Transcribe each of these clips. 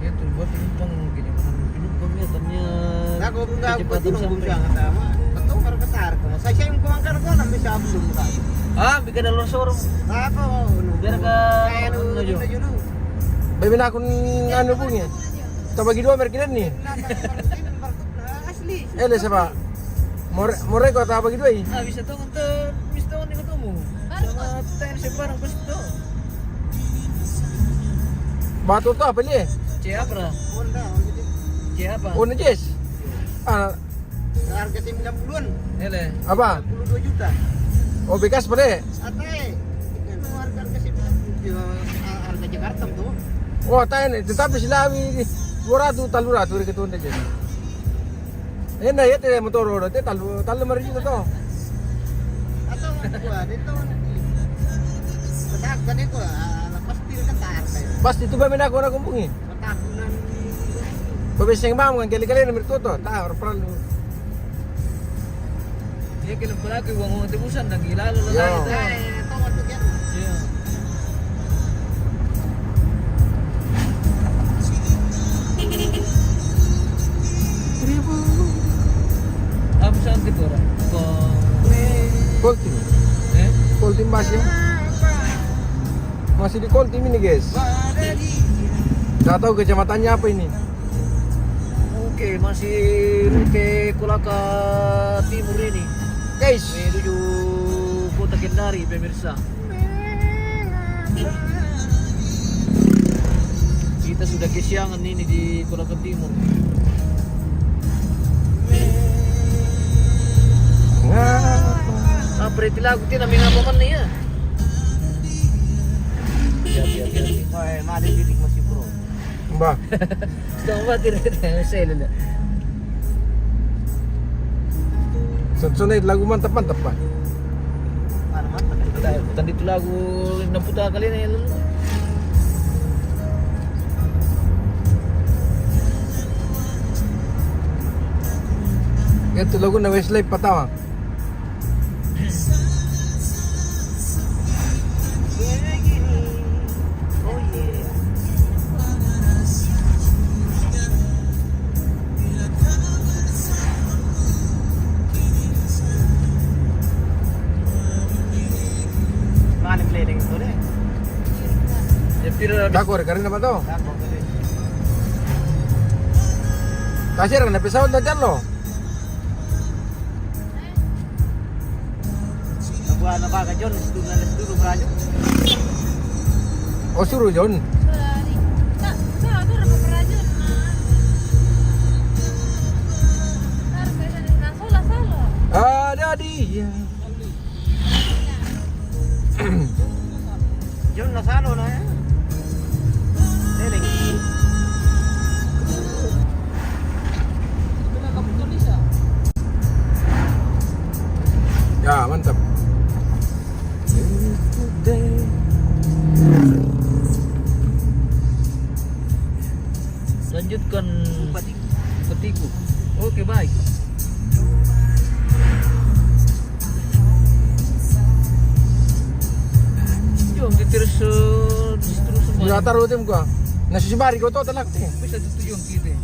Ya tuh buat penumpang mungkin yang mana penumpang ya tanya. Aku enggak nunggu sangat sama. Betul baru ketar. Saya yang kumangkan ko nang bisa belum ka. Ah, bikin dalur sorong. Ako Biar ka nuju. Baby na akong ano po niya. Tabagi dua merkinan nih. Asli. Ele siapa? More ko tabagi dua eh. Ah, bisa tuh untuk nih ketemu. Sama tayar sebarang pas itu. Batu to apa liye? Siapa? Honda. Siapa? Una Jess. Ah, Harga 90-an. Ele. apa? 22 juta. Oh bekas pare. Ate. Itu harga 90 harga Jakarta tuh. Oh tayo na. Tetapi sila Murado talurado rin katulad dyan. Eh na yate motor ro te talo marin dito to. Atau gua dito. Kadang ko lepas tir ka tar kay. Bas dito ba mina ko na kumbungi? Matakunan. Pabising mam kan kali-kali na merto to. Ta or pral. Dia kena pula ke uang tebusan dan gila lo Yo. lah. Ay, ito wato yan. Iya. Apa saan kita orang? Colting. Eh? Colting bas ya. Masih di Colting ini guys. Gak tahu kecamatannya apa ini. Oke, masih rute Kolaka Timur ini. Guys, Menuju Kota Kendari, pemirsa. Kita sudah kesiangan ini di Kolaka Timur. ngapa? Apa itu lagu itu namanya apa man ya? Ya. Oy, mali didik masih bro. Mbak, Sudah mati saya lala. sunod lagu mantap-mantap Pak. Ano man? Tadi itu lagu 60 kali na lalu. Ito lagu na Westlife patawa. Oh yeah. Mana keliling itu deh? Ya pira Dakor, karin naman to. Ako kali. Kasir, napisawad na dyan lo. Nabuha na ba ka John? Dulu berajo. O suruh John. Ada dia. John nasalo na ya. Keliling. Ya, mantap. lanjutkan petiku. Oke, baik. Jom terus semua. Ya taruh tim gua. Nasi sibari ko to talak te. Bisa tujuan kita.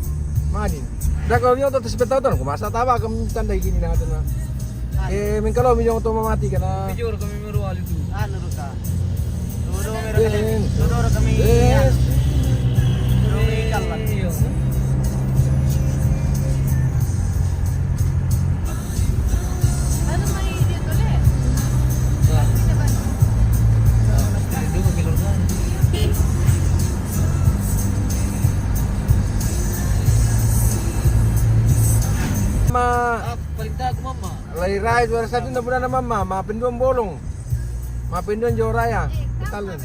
Madi. Da ko yo to sepeta to ko masa tawa kam tanda gini na na. Min kalau mi yung to mamati ka na. Jujur kami merual itu. Ano ro ka? Duro kami. Yes. Duro kami kalan. Iya. Palinta aku mama. Lay ride wala sa na bulan na mama, mapindon bolong. Mapindon joraya. Talon.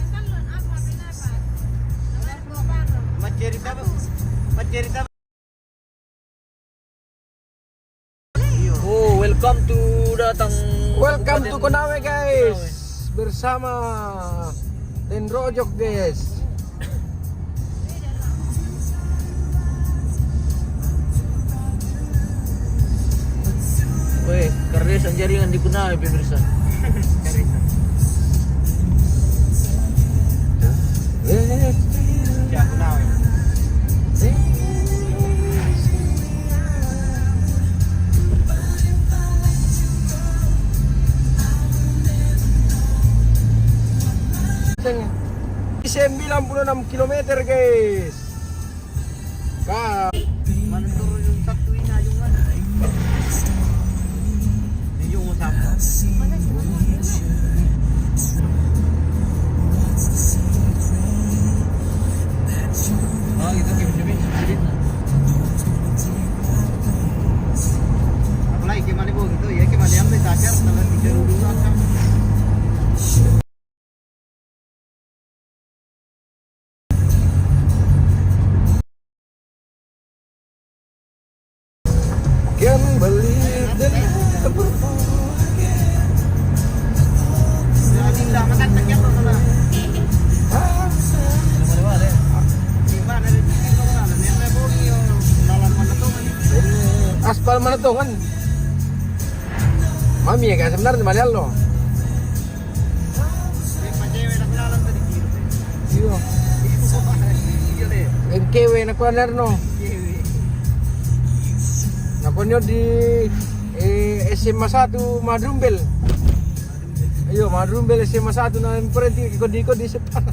Macerita ba? Macerita ba? Oh, welcome to datang. Welcome to Konawe guys. Bersama Den Rojok guys. Weh, karisan jaringan di Konawe pemirsa. Yes. Siya ko na 96 kilometer guys. Mantur yung tatuin na yung ano. Yung usapan. Ah, gitu Kim sulit na. Apalagi gimana bu gitu ya gimana yang belajar kalau tidur dulu akan. Can't believe that never Jadi dah makan taknya pernah. Wala-wala eh. Gimana rin dito na nila po yung dalan man to kan. aspal mana tuh kan? Mami ya kan sebenarnya Marial lo. May pajewe na kinalan tadi kiro. Iya. Iya deh. Yang kewe na kuaner no. Jewe. Nakonyo di SMA 1 Madrumbel. Ayo Madrumbel SMA 1 na perenti ikot-ikot di sepan.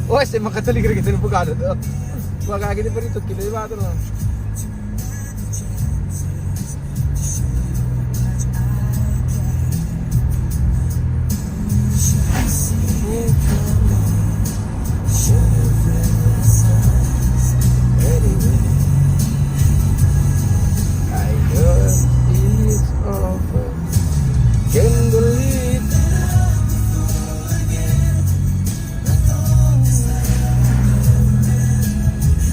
Oh SMA Katolik gitu bukan tuh. Gua kayak gini perintut kilo di batur no. I guess it's over. Can't believe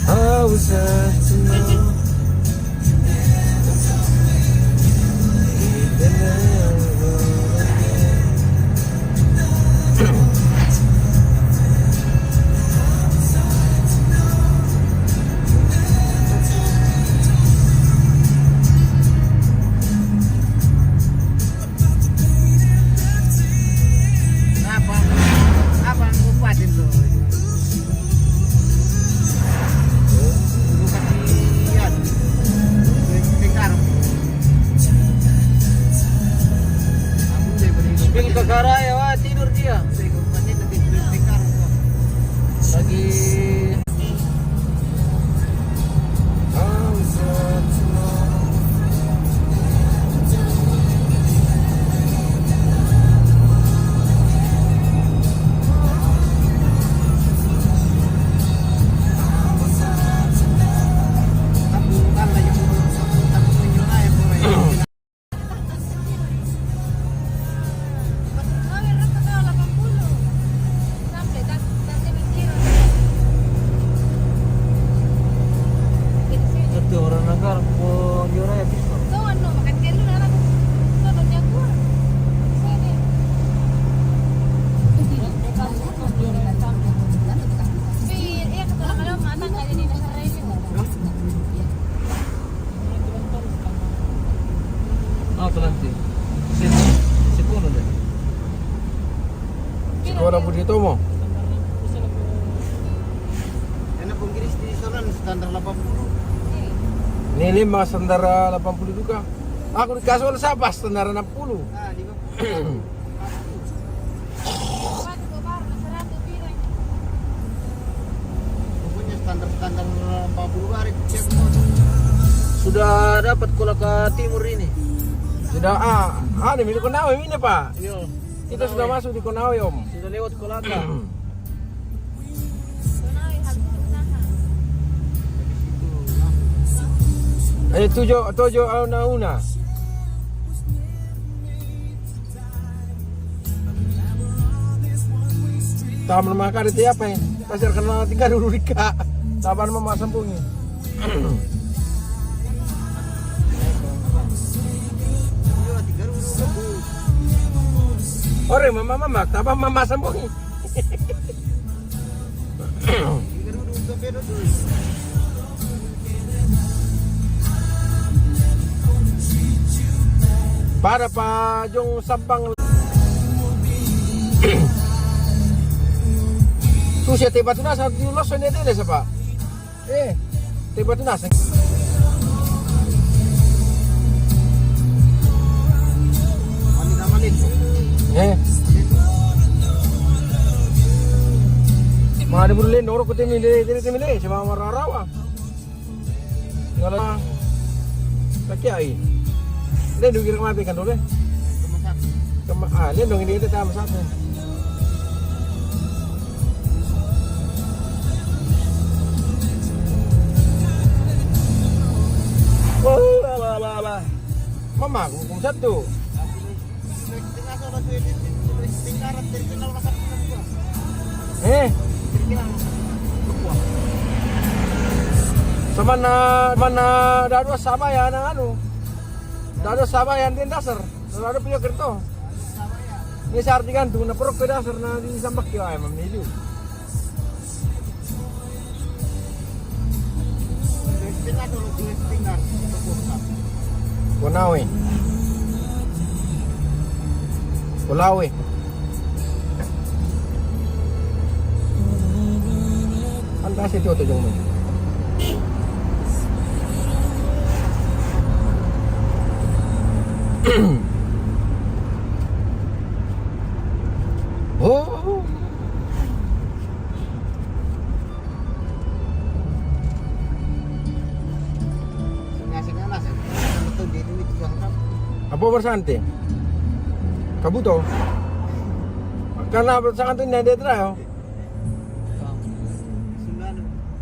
I was sad to know. Even never Apa ang upatin to? Bukan di yan. Tingkar. Aku deh beri Spill ke Karaya, wah tidur dia. tingkar. Lagi I was sad to know. Tabukan lah yung tabukan nyo na po rin. satu orang nagar po yura ya pisto. Ah, pelanti. Si puno deh. Sekolah Budi Tomo. Yan ang punggiris di soran standar 80. Ini 5 standar 80 juga. Aku di kasual siapa standar 60. Ah, 50. Pokoknya standar-standar 40 hari cek mo. Sudah dapat kolaka timur ini. Sudah ada milik Konawe ini Pak. Iya. Kita sudah masuk di Konawe Om. Sudah lewat kolaka. Tujuh una. Taman makan itu apa ya? Pasir kenal 3 dulu Rika. Taman mama sambungi. Ore mama, taban mama sambungi. Para pa yung sabang tu siya tiba tu nasa yung loso niya din sa pa. Tiba tu nasa. Malit. Mga dimulin, noro ko timili, sa mga mararawa. Ngala, takyai. Hindi, dugi rin kumabi kan dulu. Lihat dong, ini kita sama satu. Mama, kung satu. Mana dadu sama ya nang anu. Dadu sama yang din dasar. Dadu punya kerto. Ini sa artikan tu na perok ke dasar na di sambak yo ay mamili. Kunawi. Kulawi. Anda situ tu jong mo. Oh. Apa bersante? Kabuto. Karena bersante hindi trayo.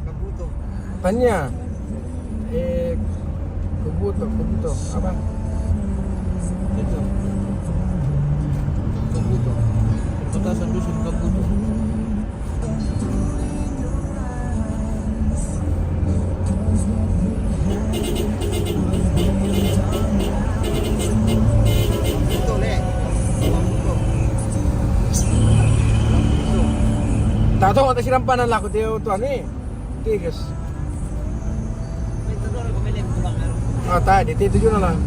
Kabuto. Tanya. Kabuto. Apa? Itu. Kabuto. Perbatasan dusun Kabuto. Tato ang sirampan ng lako tiyo tuan ni. Tigas. Tadi T7 na lang.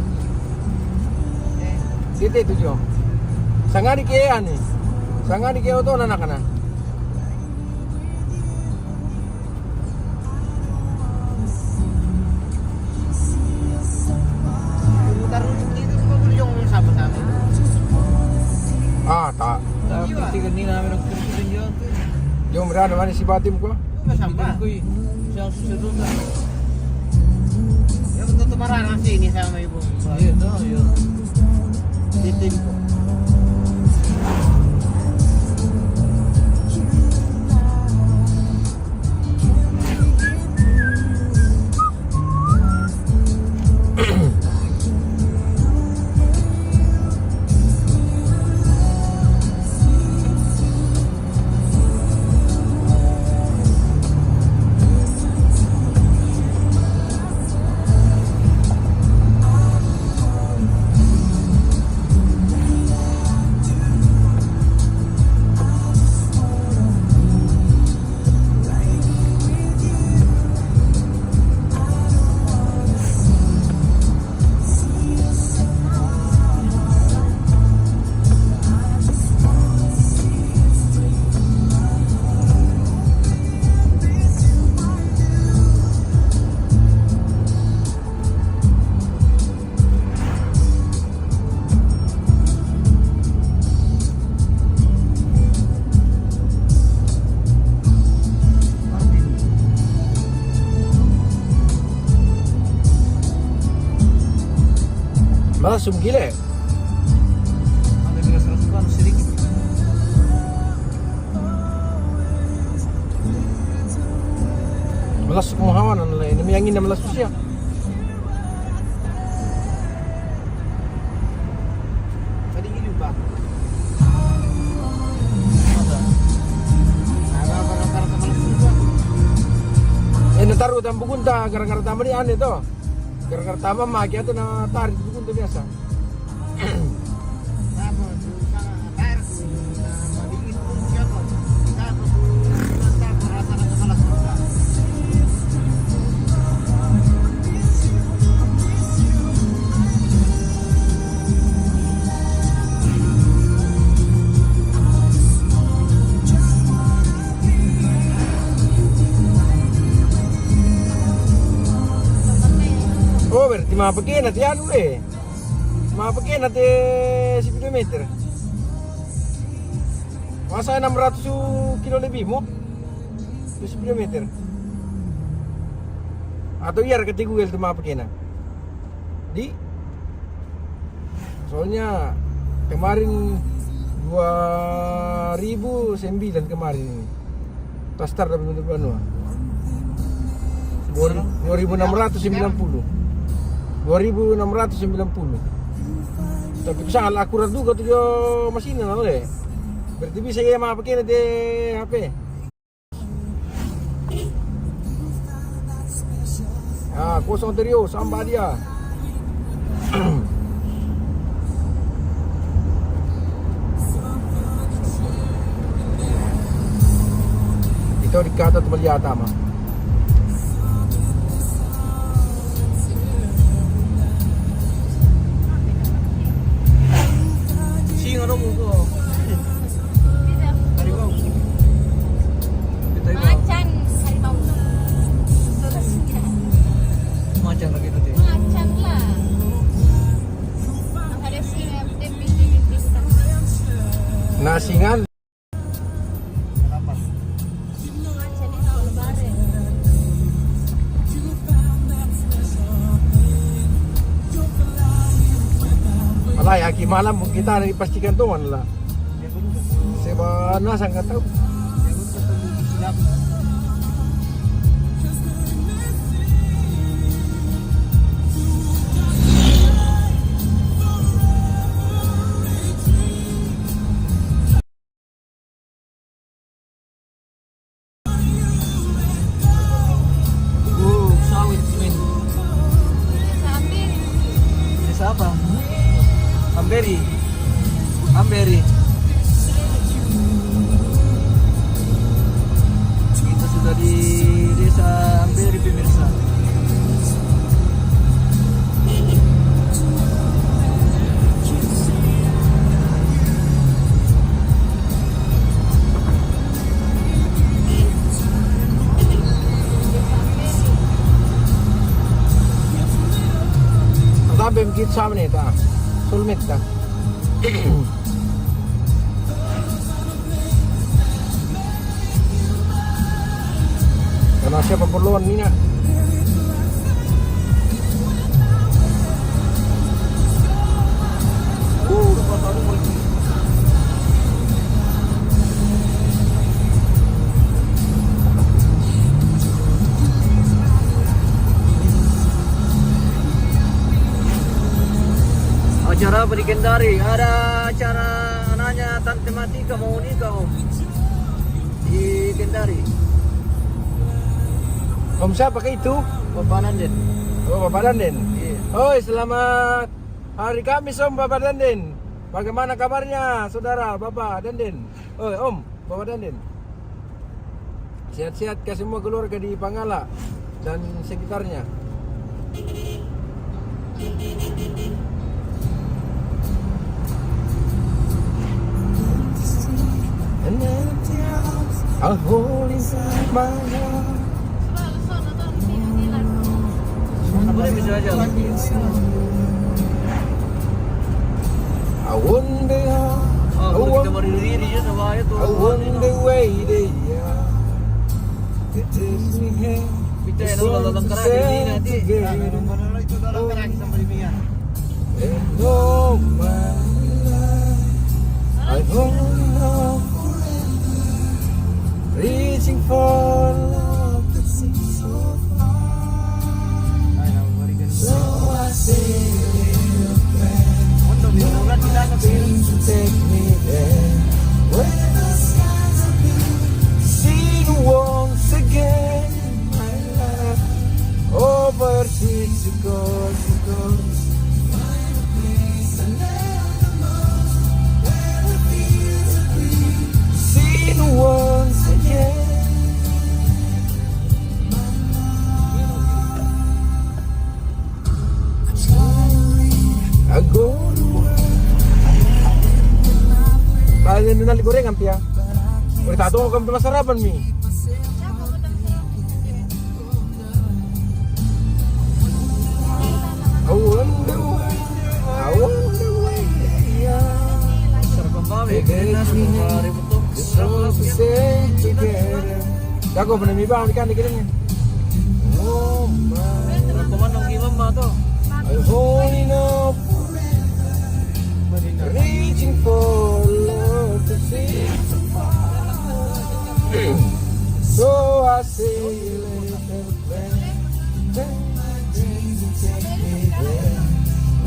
T7. Sanga di kaya ni. Sanga di kaya to na nakana. Tak. Tapi ni namin ang kurso din. Yung merano man si batim ko. Masamba. Siyang susunod na. Yung tutumaran ang sini sama ibu. Ayun na, ayun. Titim ko. Malah sumgila eh. Ada beras-berasukan sedikit. Malas kumuhawan ang lain. Namiyangin na malas siya. Tadi gini ba? Ada. Para teman semua. Nataruh ang bukunta. Gara-gara tama ni Ane to. Gara-gara tama magi ato na tarik bukunta biasa. Tapos sa tire na maligid po siya ko. Tapos para sa kalas ko. Oh, berarti mapagkin at yan eh. Mapagkin at si kilometer. Masa 600 kilo lebih mo? 20 meter. Atau iya kata Google tuh apa kena? Di soalnya kemarin 2009 kemarin tas start dapat bentuk anu 2690 tapi sangat akurat juga tuh mesinnya oleh berarti bisa ya apa kena di HP. Ah, kosong terio sambah dia. Ito dikata tuh melihat mah. Sing ano mo ko? Harimau. Ito yung Macan harimau. Terusnya macan lagi itu deh. macan lah. Ang ada singa binti-binti sa Nasingan. Kenapa? macan itu lebaran. Alay, aki malam kita dipastikan tuh lah. Dia pun Seba nasa nggak tahu. silap. Sawit men. Sabi, Desa apa? Amberi. Amberi. Kita sudah di desa Amberi pemirsa. Sabi mkit sa amin ito. Sulmit ta. Karena siapa perluan ni nak? Lepas baru pergi. Acara apa di Kendari? Ada acara anaknya Tante Matika mau nikah om di Kendari. Om siapa ke itu? Bapak Nanden. Oh, Bapak Danden. Iya. Oi, selamat hari Kamis Om Bapak Danden. Bagaimana kabarnya saudara Bapak Danden? Oi, Om, Bapak Danden. Sehat-sehat ke semua keluarga di Pangala dan sekitarnya. An empty house, a hole inside my heart. selalu sono tuh di sini lagu. Apa dia bisa aja? I wonder how, Oh, I kalau kita wonder, baru diri ya sama itu. I wonder where they are. It takes me here. Kita yang udah datang kerja di sini nanti. Menurut itu dalam kerang sama Dimian. And all my life, I only know reaching for love that seems so far. Ay, nababalikan. So I say a little prayer. Untuk minulan kita sa Seem to take me there where the skies are blue. See you once again, my love. Overseas it goes, it goes. Find a place I love the most, where the fields are green. See you once again. I go to work. Kaya nyo nali goreng ang piya. Uy, tato ko kami masarapan mi. Siapa betul sih? I wonder why, I wonder why, yeah. Sarap ang bawi. It Kaya na gets me sa hari betul. the songs we sing together. Gago pa na may ba? Ikan ganyan. Oh my, Kumandong imam mo to. I'm holding up, reaching for love to see. So I say little friend, take my dreams and take me there.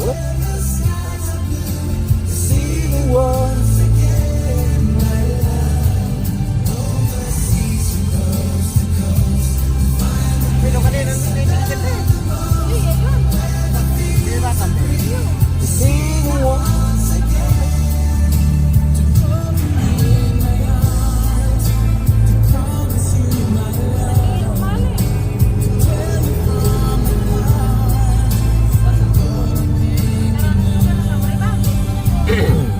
Where the skies are blue, to see the once again, my love. Over seas from coast to coast, Pero kanina nang naiinit eh. Hindi ba kami? to see the once again.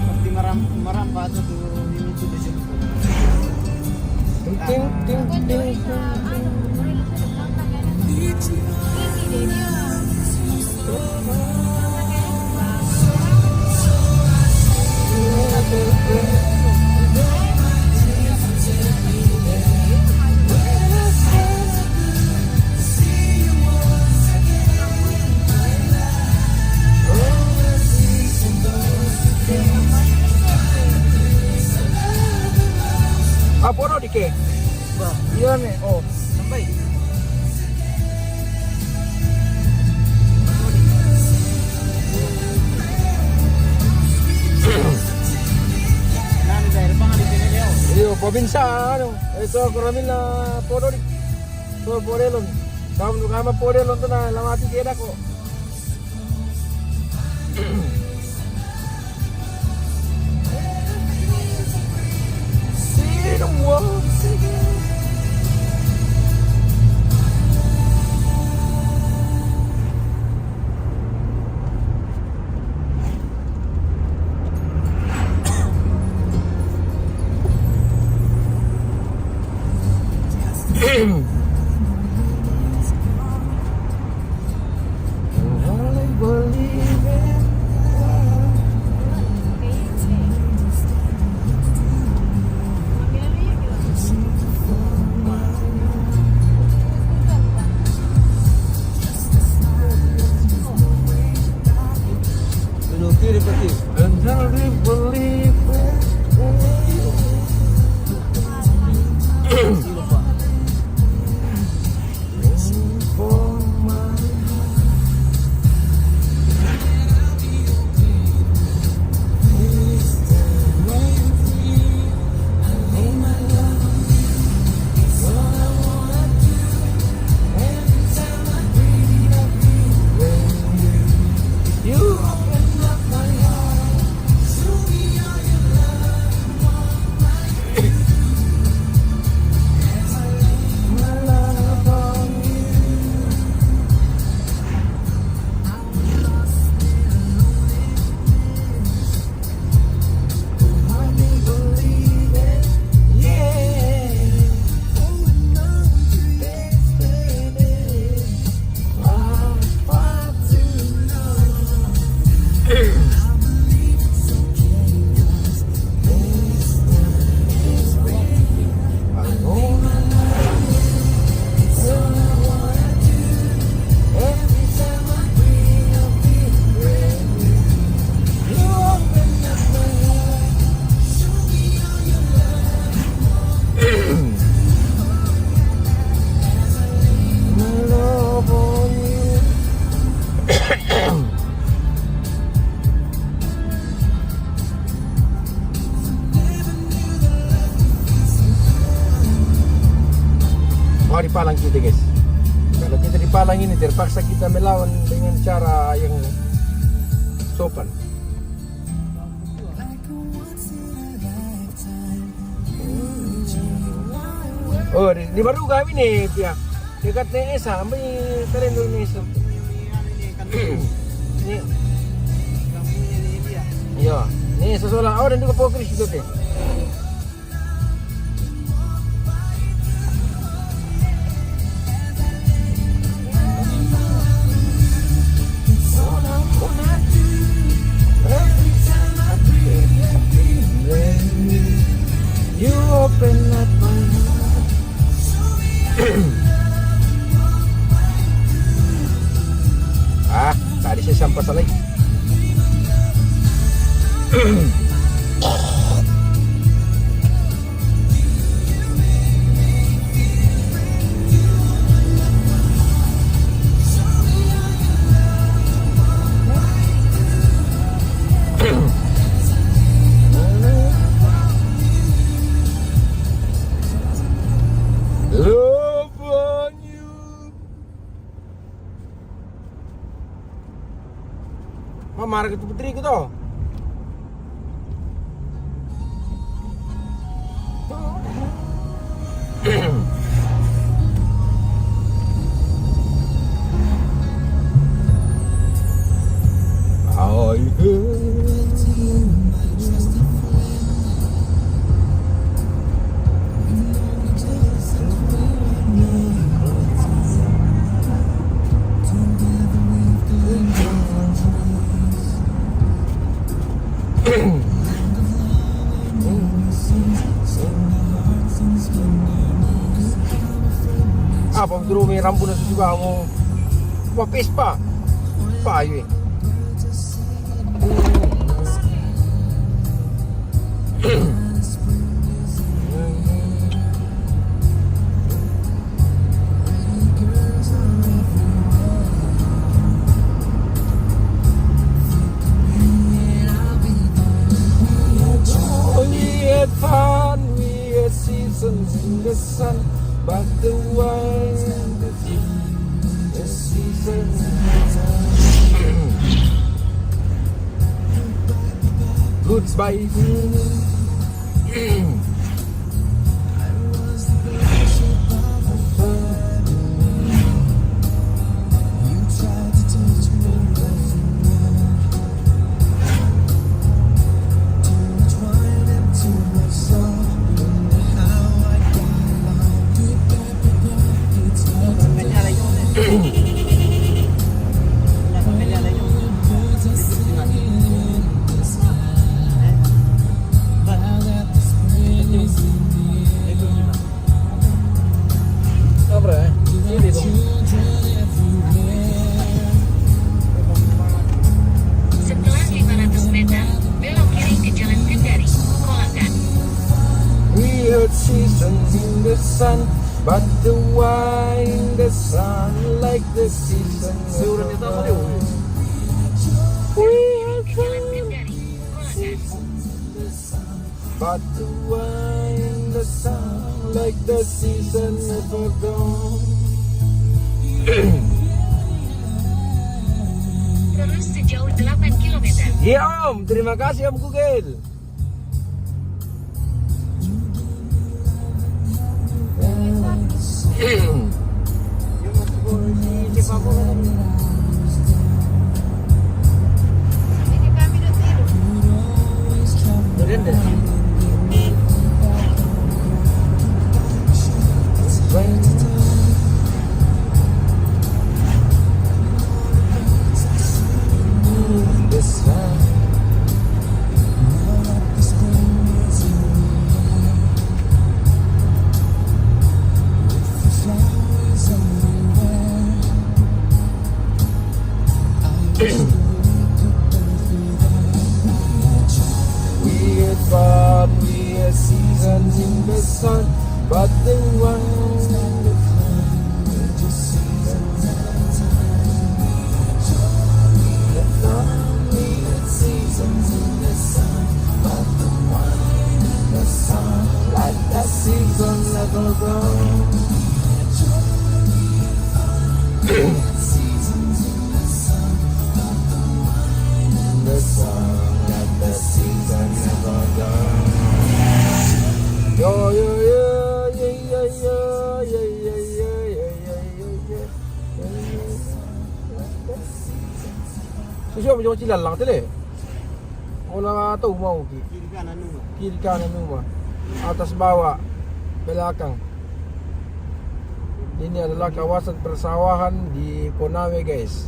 Pag di marampa ito to yung intuition ko. Ting ting ting ting. Apa no dike? Ba, Yan eh. Oh. sambay. Nani dahil pangalitin niyo. Iyo, probinsya ano. Ito kami na podo di. So Porelon. Kamu kama Porelon to na lamati keda ko. See the once again. I believe in love. Pinukiri pati. And I believe in Sino pa? for my you open up my heart, show me all your love, as I lay my love on you. I'm lost in loneliness, I may believe it, yeah. Holding on to yesterday, I'm far too long. Mau dipalang kita guys. Kalau kita dipalang ini terpaksa kita melawan dengan cara yang sopan. Oh, di baru kami nih, pihak dekat Nesa, kami keren dulu Nesa. Ini, iya, ini sesolah. Oh, dan juga pokris juga deh. You open up my heart, sampah salay. Love on you. Marah ke putri ko to. I heard apa betul may rambo na susuga mo papis pa payo eh. We had fun, we had seasons in the sun, but the wine, the season. Goodbye. Setelah 500 meter, belok kiri ke Jalan Kendari, Kolangan. We had seasons in the sun, but the wine, the sun, like the season. Surat itu apa dia? We Ke Jalan Kendari, Kolangan. but the wine, the sun, like the season never gone. Terus sejauh 8 km. Ya Om, terima kasih Om Google. Ini kami udah tidur. Berenda. The sun. We had fun, we had seasons in the sun, but the one the season the fun, we had seasons in the sun, but the wine and the sun, like that season never gone. Seasons in the sun, but the wine and the sun, like that season never gone. Yo yo yo yeah yeah yeah yeah yeah yeah yeah yeah. Susah macam macam lalang tu le. Orang tahu mau Kiri kanan dulu. kiri kanan rumah, atas bawah, belakang. Ini adalah kawasan persawahan di Konawe guys.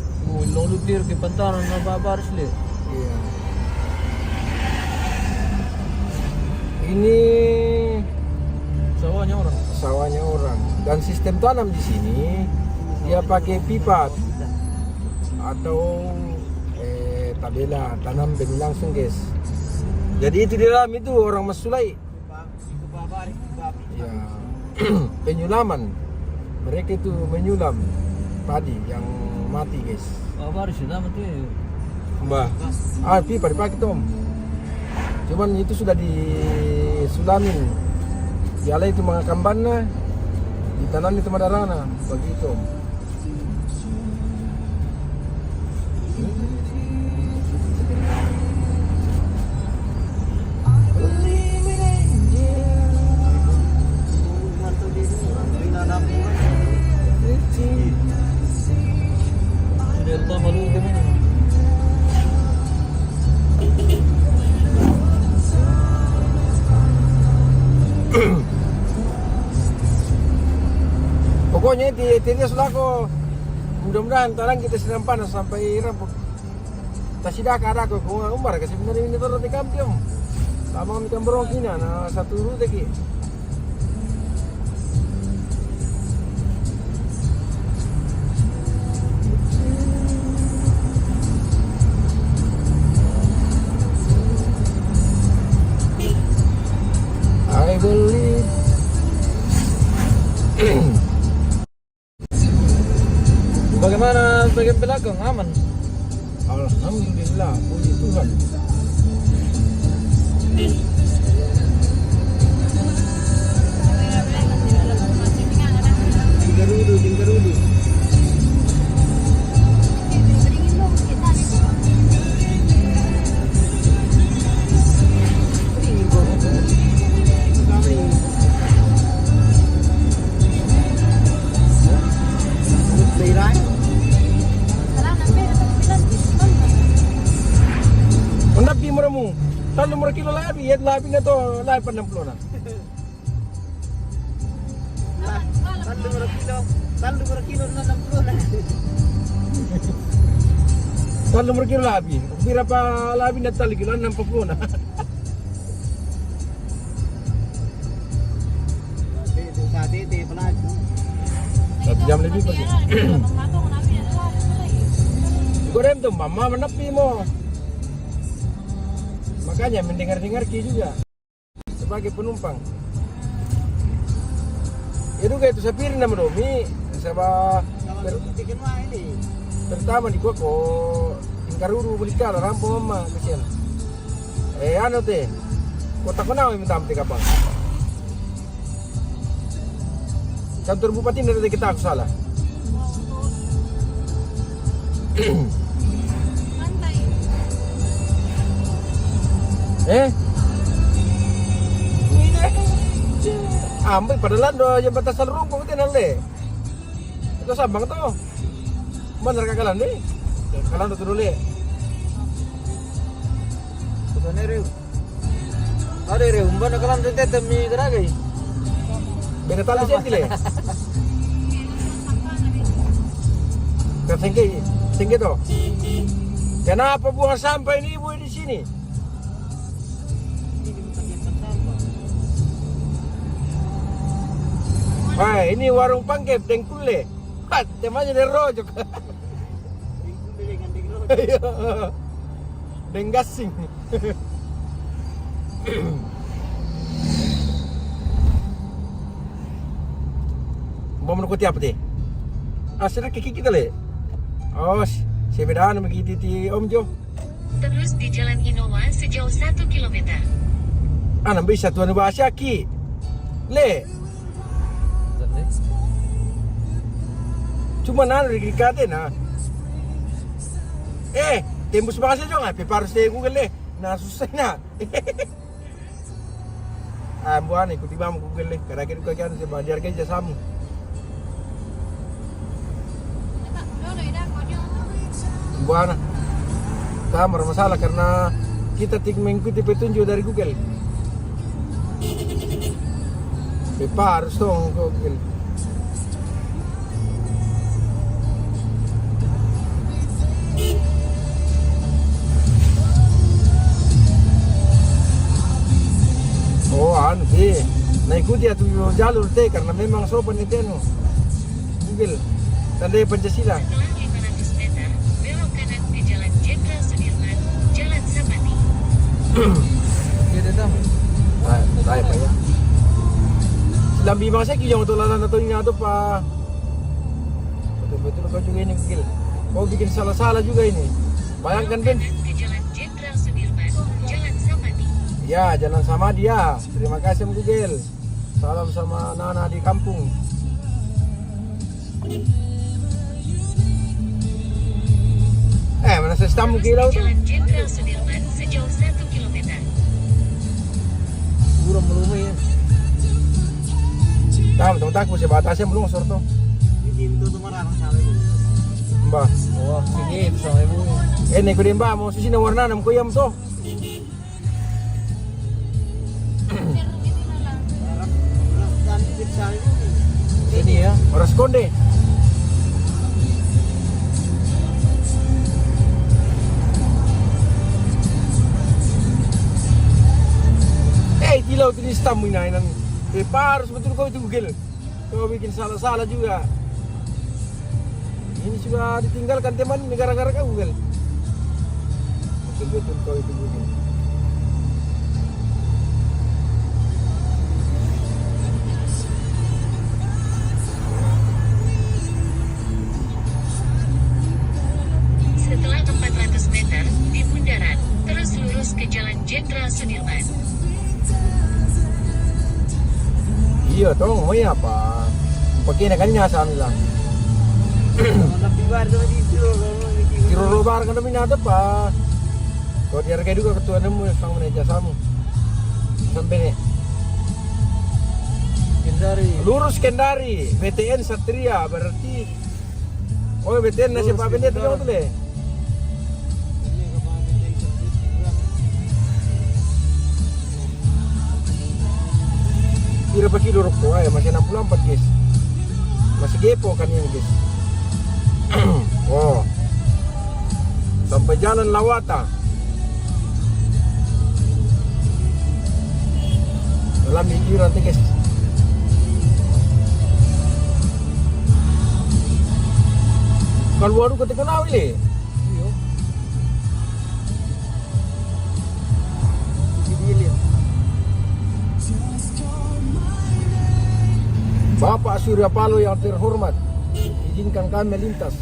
Lalu dir ke pantaran na babaris le. Iya. Ini Sawahnya orang. sawahnya orang dan sistem tanam di sini dia pakai pipa atau tabela, tanam benih langsung guys. Jadi itu di dalam itu orang Masulai. Ya, penyulaman. Mereka itu menyulam padi yang mati guys. Baru sudah mati. Mbak, pipa dipakai Tom. Cuman itu sudah disulamin. Diala itu mengakambannya, ditanam itu madarana, begitu. Sudah utama dulu kami. Pokoknya di sudah kok. Mudah-mudahan talang kita sedang panas sampai rampung. Tasidak ada kok umbar kasi sebenarnya ini turun di kampung. Lama kami kan berongkina na satu rute ki. I believe. Bagaimana bagian belakang aman? Alhamdulillah, puji Tuhan. Tinggal dulu. Menapi meramu, talu kilo labi, ya labi na to, labi pa ng plona. Talu kilo labi, bira pa labi na tali kilo ng plona. 1 jam lebih pergi. Goreng tuh mama menepi mo. Makanya mendengar-dengar Ki juga sebagai penumpang. Itu kayak itu sapirin nama domi sebab pertama di gua kok tingkaruru beli kala rampung mama kesian. Anu teh kota kenal minta amti kapal. Kantor bupati dari kita aku salah. Ambil padahal do jembatan Salurungkung itu nanti. Itu Sabang tuh. Bener kakalan deh. Kalan do dulu le. Bukannya reu. Ada reu, mbak nakalan tete temi keragai. Beda tali senti le. Tinggi tuh. Kenapa buang sampah ini ibu di sini? Wah, ini warung pangkep dengkule. Temanya dari rojok. Denggasing. Mau menukuti apa teh? Asal kiki kita le. Oh, sepedaan begitu ti Om Jo. Terus di Jalan Innova sejauh 1 km. Nambai satuan bahasa ki. Le. Cuma di kate na. Tembus bahasa jo ngapi harus di Google le. Nah susah na. Buan ikuti bang Google le. Kira-kira kan sebab dia kerja sama. Buana, tak bermasalah karena kita mengikuti petunjuk dari Google. Pepa harus dong Google. Oh, anu sih, nah ikuti atau jalur teh karena memang sopan itu Google, tanda Pancasila. Setelah 500 meter, belok kanan di Jalan Jenderal Sudirman Kira dah. Tayo pa yan. Silang bimang sa kiyong tularan na ito nga ito pa. Betul-betul kau juga ini Gil. Kau bikin salah-salah juga ini. Bayangkan Ben. Kanan ke Jalan Jenderal Sudirman, Jalan Samadi. Ya, Jalan Samadi ya. Terima kasih Om Gugel. Salam sama Nana di kampung. Mana sestam kilau tuh? Jalan Jenderal Sudirman sejauh 1 km. Kurang melumai ya. Tama, takbo siya batasnya belum sorto. Hindi ito tumarang sa akin. Mbah. Oh, sige, sama ibu. Nih ko din ba mo susi na warna nam kuyam to. Dami din sa akin. Sini ya. Oras konde. Kilau tinis tamu inainan. Harus betul kau itu Google. Kau bikin salah-salah juga. Ini sudah ditinggalkan teman gara-gara kau Google. Betul-betul kau itu Google. Setelah 400 meter, di bundaran, terus lurus ke Jalan Jenderal Sudirman. Iya toh, mau apa? Pakai nak kanya sana lah. Napibar naman dito. Kiro robar kan namin nada pa. Kau dihargai juga ketua nemu yang sang meneja samu. Sampai nih. Kendari. Lurus Kendari, BTN Satria berarti. Oh BTN nasi Pak Bendet itu tuh deh. Kira pakai luruk tuh ya masih 64 guys. Masih gepo kan yang guys. Oh. Sampai jalan Lawata. Dalam hijau nanti guys. Kalau baru ketika nawi le. Bapak Surya Paloh yang terhormat, izinkan kami melintas.